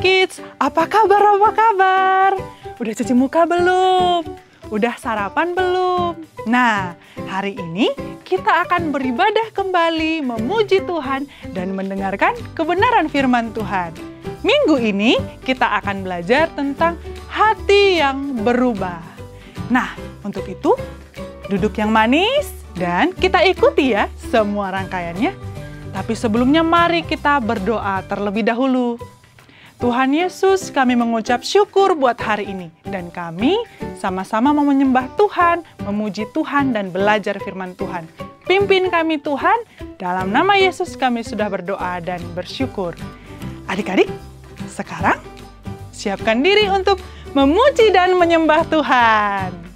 Kids, apa kabar, apa kabar? Udah cuci muka belum? Udah sarapan belum? Nah, hari ini kita akan beribadah kembali, memuji Tuhan, dan mendengarkan kebenaran firman Tuhan. Minggu ini kita akan belajar tentang hati yang berubah. Nah, untuk itu, duduk yang manis dan kita ikuti ya semua rangkaiannya. Tapi sebelumnya mari kita berdoa terlebih dahulu. Tuhan Yesus, kami mengucap syukur buat hari ini. Dan kami sama-sama mau menyembah Tuhan, memuji Tuhan, dan belajar firman Tuhan. Pimpin kami Tuhan, dalam nama Yesus kami sudah berdoa dan bersyukur. Adik-adik, sekarang siapkan diri untuk memuji dan menyembah Tuhan.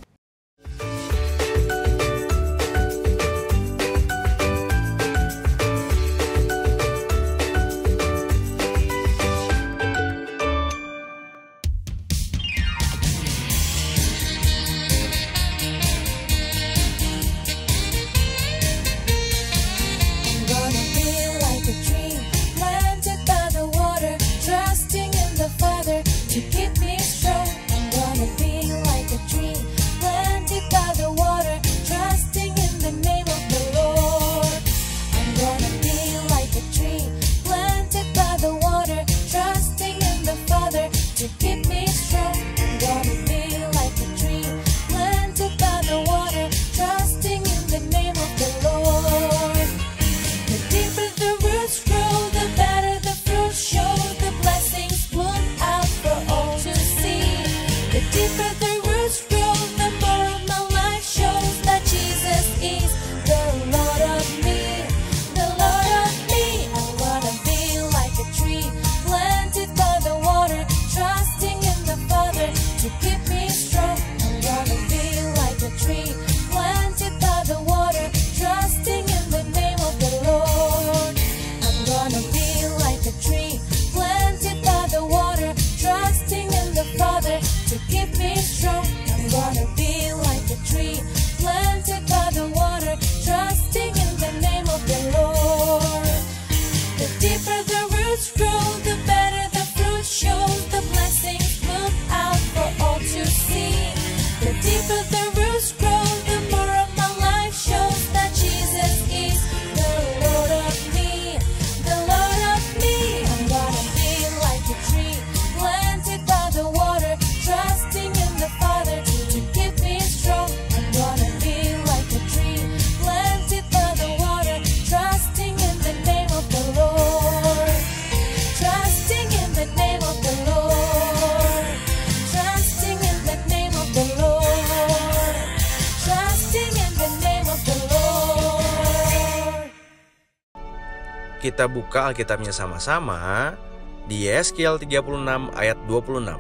Kita buka Alkitabnya sama-sama di Yehezkiel 36 ayat 26.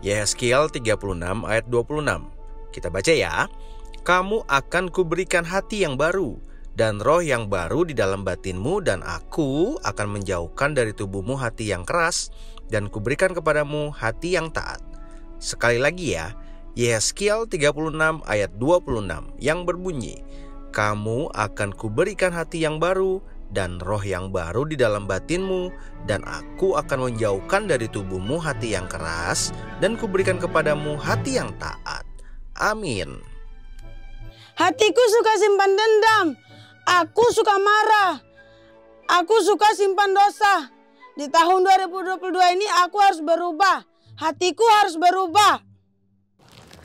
Yehezkiel 36 ayat 26. Kita baca ya. Kamu akan kuberikan hati yang baru dan roh yang baru di dalam batinmu, dan aku akan menjauhkan dari tubuhmu hati yang keras dan kuberikan kepadamu hati yang taat. Sekali lagi ya, Yehezkiel 36 ayat 26 yang berbunyi, kamu akan kuberikan hati yang baru dan roh yang baru di dalam batinmu, dan aku akan menjauhkan dari tubuhmu hati yang keras, dan kuberikan kepadamu hati yang taat. Amin. Hatiku suka simpan dendam, aku suka marah, aku suka simpan dosa. Di tahun 2022 ini aku harus berubah, hatiku harus berubah.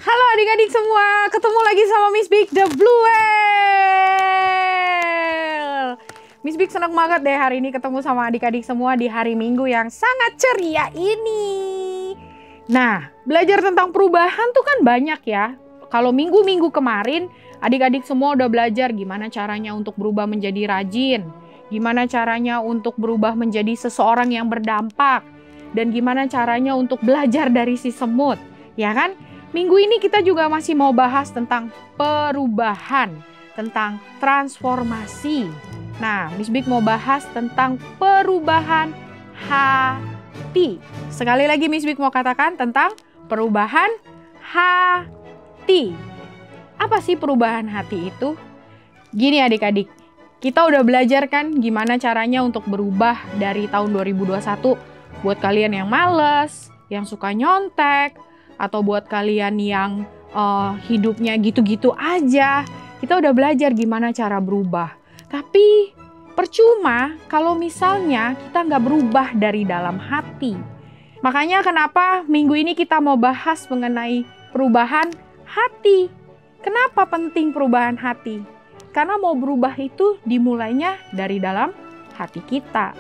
Halo adik-adik semua, ketemu lagi sama Miss Big The Blue Whale. Miss Big senang banget deh hari ini ketemu sama adik-adik semua di hari Minggu yang sangat ceria ini. Nah, belajar tentang perubahan tuh kan banyak ya. Kalau minggu-minggu kemarin, adik-adik semua udah belajar gimana caranya untuk berubah menjadi rajin, gimana caranya untuk berubah menjadi seseorang yang berdampak, dan gimana caranya untuk belajar dari si semut, ya kan? Minggu ini kita juga masih mau bahas tentang perubahan, tentang transformasi. Nah, Miss Big mau bahas tentang perubahan hati. Sekali lagi Miss Big mau katakan tentang perubahan hati. Apa sih perubahan hati itu? Gini adik-adik, kita udah belajar kan gimana caranya untuk berubah dari tahun 2021 buat kalian yang males, yang suka nyontek, atau buat kalian yang hidupnya gitu-gitu aja, kita udah belajar gimana cara berubah. Tapi percuma kalau misalnya kita nggak berubah dari dalam hati. Makanya kenapa minggu ini kita mau bahas mengenai perubahan hati. Kenapa penting perubahan hati? Karena mau berubah itu dimulainya dari dalam hati kita.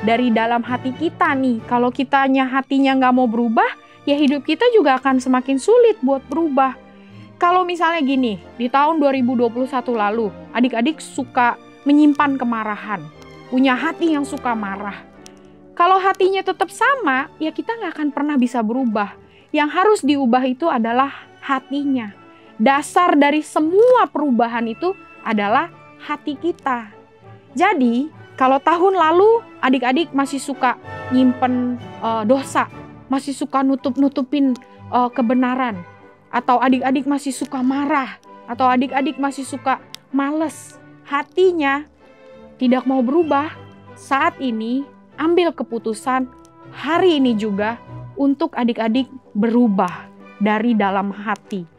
Dari dalam hati kita nih, kalau kitanya hatinya nggak mau berubah, ya hidup kita juga akan semakin sulit buat berubah. Kalau misalnya gini, di tahun 2021 lalu, adik-adik suka menyimpan kemarahan, punya hati yang suka marah. Kalau hatinya tetap sama, ya kita nggak akan pernah bisa berubah. Yang harus diubah itu adalah hatinya. Dasar dari semua perubahan itu adalah hati kita. Jadi, kalau tahun lalu adik-adik masih suka nyimpen dosa, masih suka nutup-nutupin kebenaran, atau adik-adik masih suka marah, atau adik-adik masih suka males, hatinya tidak mau berubah, saat ini ambil keputusan hari ini juga untuk adik-adik berubah dari dalam hati.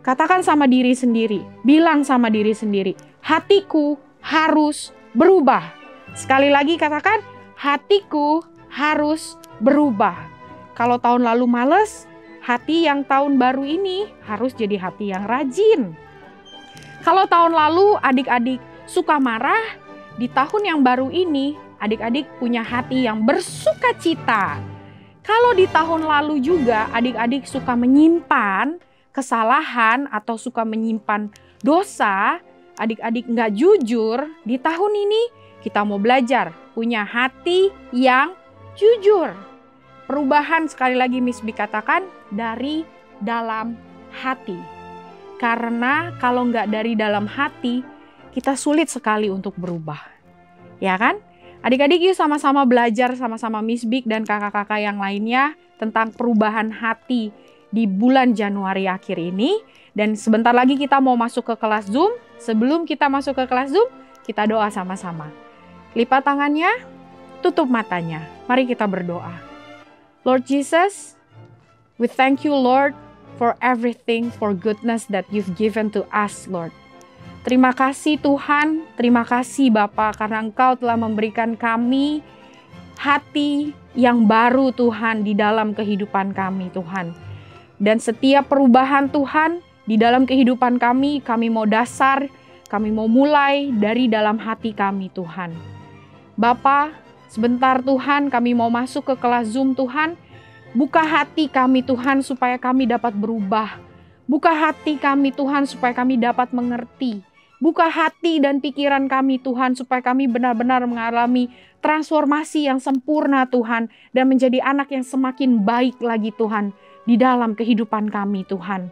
Katakan sama diri sendiri, bilang sama diri sendiri, hatiku harus berubah. Sekali lagi katakan, hatiku harus berubah. Kalau tahun lalu males, hati yang tahun baru ini harus jadi hati yang rajin. Kalau tahun lalu adik-adik suka marah, di tahun yang baru ini adik-adik punya hati yang bersukacita. Kalau di tahun lalu juga adik-adik suka menyimpan kesalahan atau suka menyimpan dosa, adik-adik nggak jujur, di tahun ini kita mau belajar punya hati yang jujur. Perubahan sekali lagi Miss B katakan dari dalam hati. Karena kalau nggak dari dalam hati, kita sulit sekali untuk berubah. Ya kan? Adik-adik yuk sama-sama belajar sama-sama Miss B dan kakak-kakak yang lainnya tentang perubahan hati di bulan Januari akhir ini. Dan sebentar lagi kita mau masuk ke kelas Zoom. Sebelum kita masuk ke kelas Zoom, kita doa sama-sama. Lipat tangannya, tutup matanya. Mari kita berdoa. Lord Jesus, we thank you Lord for everything, for goodness that you've given to us Lord. Terima kasih Tuhan, terima kasih Bapa karena Engkau telah memberikan kami hati yang baru Tuhan di dalam kehidupan kami Tuhan. Dan setiap perubahan Tuhan di dalam kehidupan kami mau dasar, kami mau mulai dari dalam hati kami Tuhan. Bapa, sebentar Tuhan kami mau masuk ke kelas Zoom Tuhan. Buka hati kami Tuhan supaya kami dapat berubah. Buka hati kami Tuhan supaya kami dapat mengerti. Buka hati dan pikiran kami Tuhan supaya kami benar-benar mengalami transformasi yang sempurna Tuhan. Dan menjadi anak yang semakin baik lagi Tuhan di dalam kehidupan kami Tuhan.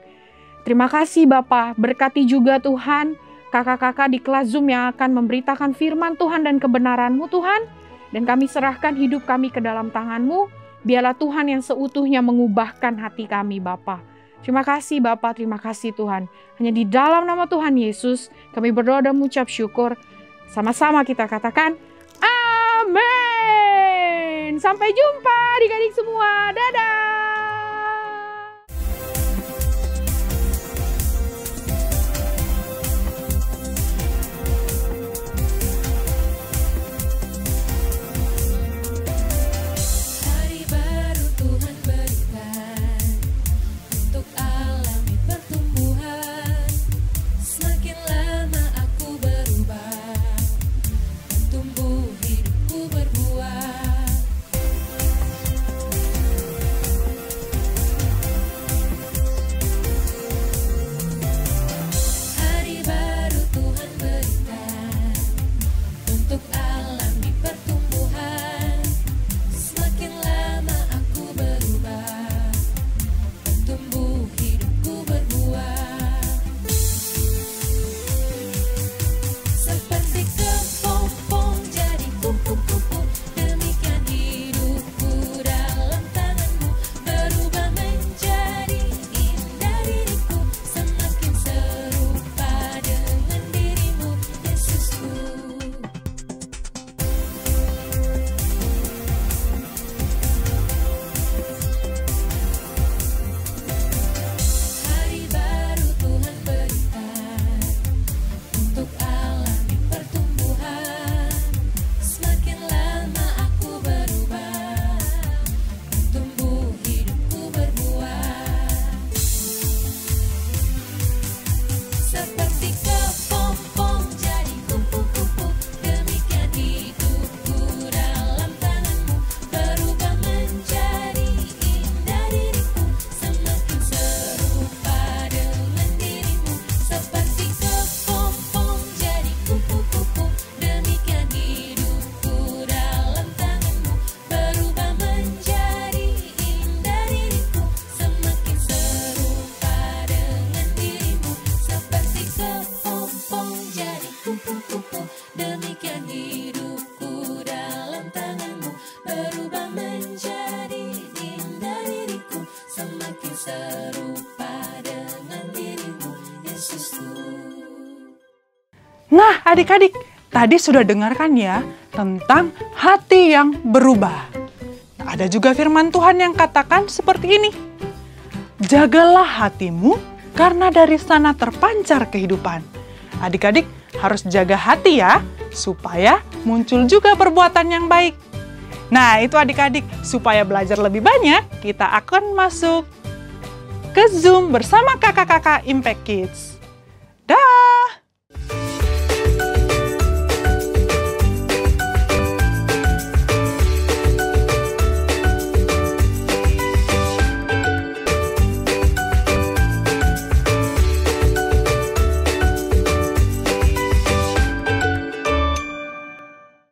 Terima kasih Bapa, berkati juga Tuhan kakak-kakak di kelas Zoom yang akan memberitakan firman Tuhan dan kebenaran-Mu Tuhan. Dan kami serahkan hidup kami ke dalam tangan-Mu. Biarlah Tuhan yang seutuhnya mengubahkan hati kami Bapa. Terima kasih Bapa, terima kasih Tuhan. Hanya di dalam nama Tuhan Yesus kami berdoa dan mengucap syukur. Sama-sama kita katakan amin. Sampai jumpa adik-adik semua. Dadah. Nah, adik-adik, tadi sudah dengarkan ya tentang hati yang berubah. Nah, ada juga firman Tuhan yang katakan seperti ini. Jagalah hatimu karena dari sana terpancar kehidupan. Adik-adik harus jaga hati ya, supaya muncul juga perbuatan yang baik. Nah, itu adik-adik, supaya belajar lebih banyak, kita akan masuk ke Zoom bersama kakak-kakak Impact Kids. Dah!